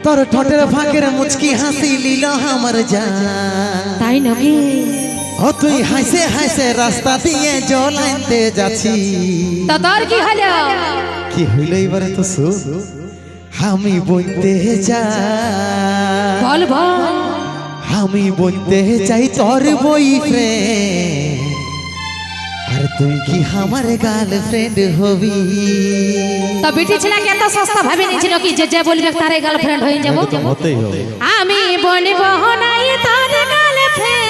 তোর ঠোঁটের ফাঁকের মুচকি হাসি লীল আমার জান তাই নাকি? ও তুই হাসে হাসে রাস্তা দিয়ে জল আনতে যাচ্ছি তা তোর কি হলো? কি হইল এবারে তো শুন আমি বলতে চাই বল বল। আমি বলতে চাই তোর বয়ফ্রেন্ড আর তুই কি আমার গার্লফ্রেন্ড হবি তা বেটি ছেলেকে এত সস্তা ভাবে নিয়েছিল কি যে যে বলবে তারে গার্লফ্রেন্ড হয়ে যাব? হতেই হবে আমি বলবো নাই তোর গার্লফ্রেন্ড।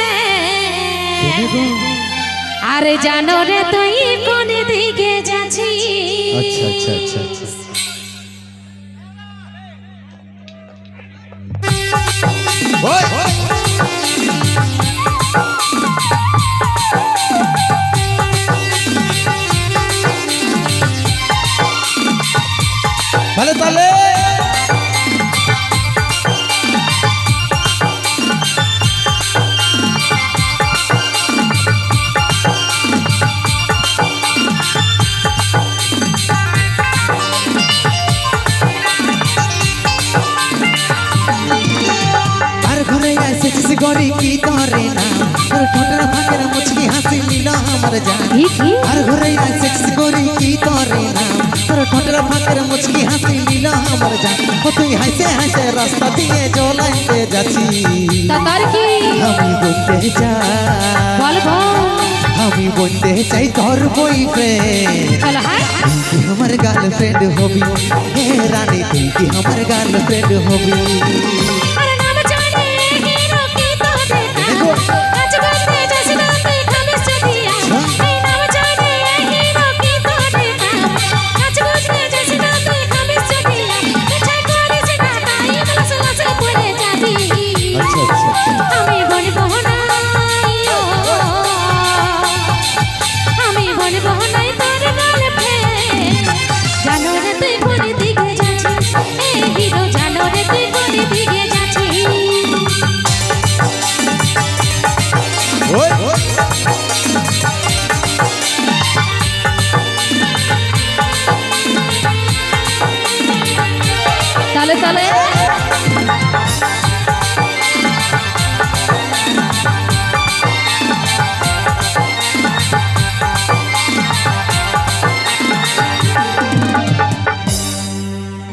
আরে জানো রে তুই কোন দিকে যাচ্ছিস? আচ্ছা আচ্ছা আচ্ছা আচ্ছা ওই ভালো তাহলে গড়ি কি করে না তোর ঠোঁটের ফাঁকের মুচকি হাসি লীল আমার জান আর ঘরে সেক্স করি কি করে না তোর ঠোঁটের ফাঁকের মুচকি হাসি লীল আমার জান ও তুই হাসে হাসে রাস্তা দিয়ে জল আনতে যাচ্ছি তার কি আমি বলতে চাই বল বল। আমি বলতে চাই তোর বয়ফ্রেন্ড চল হাই তুই কি আমার গার্লফ্রেন্ড হবি হে রানী তুই কি আমার গার্লফ্রেন্ড হবি আরে নাম জানে হিরো কি তো দেখা আজ বলতে যাস না তুই খাবে চটিয়া এই নাম জানে হিরো কি তো দেখা আজ বলতে যাস না তুই খাবে চটিয়া ইচ্ছা করিস না তাই বলছ লস পড়ে যাবি আচ্ছা আচ্ছা আমি বলবো না আমি বলবো না তোর গার্লফ্রেন্ড জানো রে তুই কোন দিকে যাচ্ছিস এই হিরো জানো রে তুই কোন দিকে যাচ্ছিস ওই তালে তালে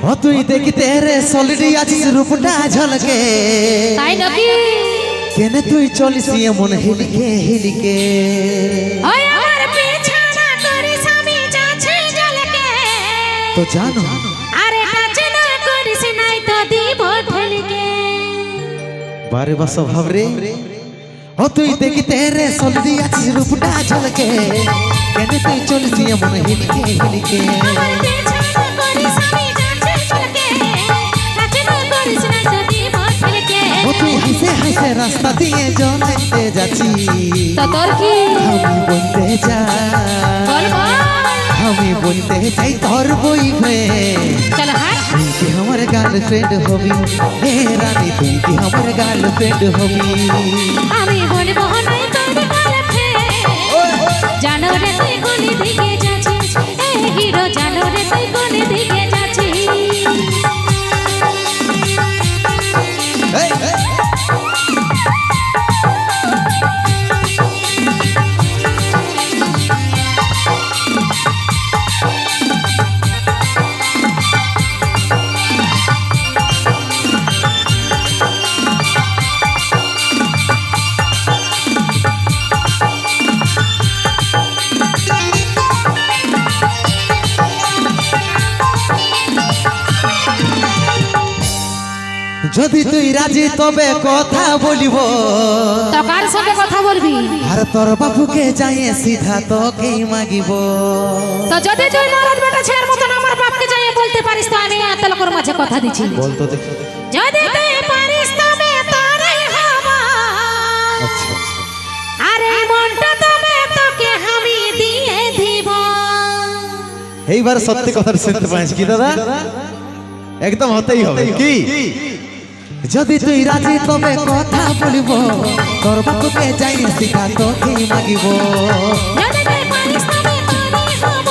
ও তুই দেখি তেরে সলিডি আছিস রূপটা ঝলকে তাই নাকি? কেনে তুই চলিস এমন হিলিকে হিলিকে ওই আমার পিছানা করিস আমি যাচ্ছি জলকে তো জানো আরে টাচ না করিস নাই তো দিব ঠেলকে বারে বাস ভাব রে ও তুই দেখি তেরে সলিডি আছিস রূপটা ঝলকে কেনে তুই চলিস এমন হিলিকে হিলিকে আমার পিছানা করিস আমি যাচ্ছি জলকে টাচ না করিস নাই তো দিব ঠেলকে ও তুই হাসে হাসে রাস্তা দিয়ে জল আনতে যাচ্ছি তো তোর কি আমি বলতে চাই বল বল। আমি বলতে চাই তোর বয়ফ্রেন্ড চল হাই তুই কি আমার গার্লফ্রেন্ড হবি হে রানী তুই কি আমার গার্লফ্রেন্ড হবি আমি বলবো নাই তোর গার্লফ্রেন্ড জানো রে তুই কোন দিকে যাচ্ছিস এই হিরো জানো রে তুই কোন দিকে যাচ্ছিস এই, এই। যদি তুই রাজি তবে কথা বলিব তো কার সঙ্গে কথা বলবি? আর তোর বাপুকে যাইয়ে সিধা তোকেই মাগিব তো যদি তুই মরদ বেটা ছেলের মতন আমার বাপকে যাইয়ে বলতে পারিস তো আমি এত লোকের মাঝে কথা দিচ্ছি বলতো দেখি যদি তুই পারিস তবে তোরই হব আচ্ছা আরে মনটা তবে তোকে আমি দিয়ে দিব এইবার সত্যি কথা শুনতে পাইস কি দাদা একদম হতেই হবে কি যদি তুই রাজি তবে কথা বলিব তোর বাপুকে যাইয়ে সিধা তোকেই মাগিব যদি তুই পারিস তবে তোরই হব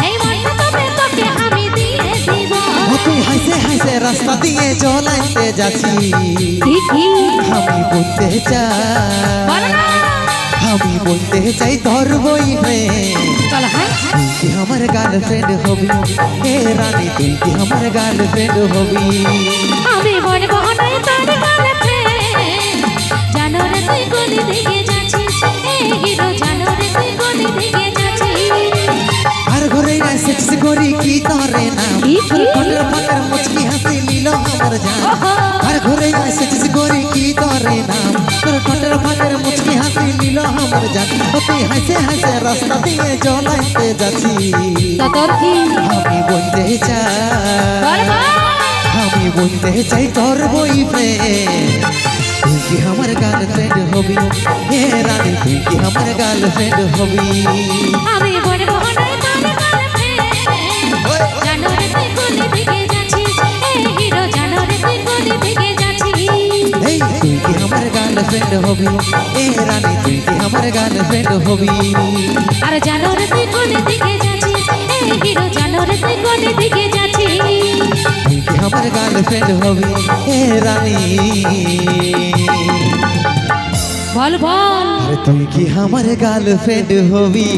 এই মনটা তবে তোকে আমি দিয়ে দিব তুই হাসে হাসে রাস্তা দিয়ে জ্বলাইতে যাচ্ছি আমি বলতে চাই আমি বলতে চাই তোর বয়ফ্রেন্ড তুই কি আমার গার্লফ্রেন্ড হবি হে রানী তুই কি আমার গার্লফ্রেন্ড হবি আমি বলবো না তোর গার্লফ্রেন্ড জানো রে তুই গলি দিকে যাচ্ছিস এই হিরো জানো রে তুই গলি দিকে যাচ্ছিস আর ঘরে না সেক্স করি কি তোরে নাম ঠোঁটের ফাঁকের মুচকি হাসি নিল আমার জান আর ঘরে না সেক্স করি কি তোরে নাম তোর ঠোঁটের ফাঁকের মুচকি হাসি নিল আমার জান ও তুই হাসে হাসে রাস্তা দিয়ে জ্বলাইতে যাচ্ছি তোর কি আমি বলতে চাই আমি বলতে চাই তোর বয়ফ্রেন্ড তুই কি আমার গার্লফ্রেন্ড হবি হে রানী তুই কি আমার গার্লফ্রেন্ড হবি আমি বলবো না তোর গার্লফ্রেন্ড জানো রে তুই গলি দিকে যাচ্ছিস এই হিরো জানো রে তুই গলি দিকে যাচ্ছিস এই তুই কি আমার গার্লফ্রেন্ড হবি এ রানী তুই কি আমার গার্লফ্রেন্ড হবি আর জানো রে তুই গলি দিকে যাচ্ছিস এই হিরো জানো রে তুই গলি দিকে যাচ্ছিস তুই কি আমার গার্লফ্রেন্ড হবি এ রানী বল বল আরে তুই কি আমার গার্লফ্রেন্ড হবি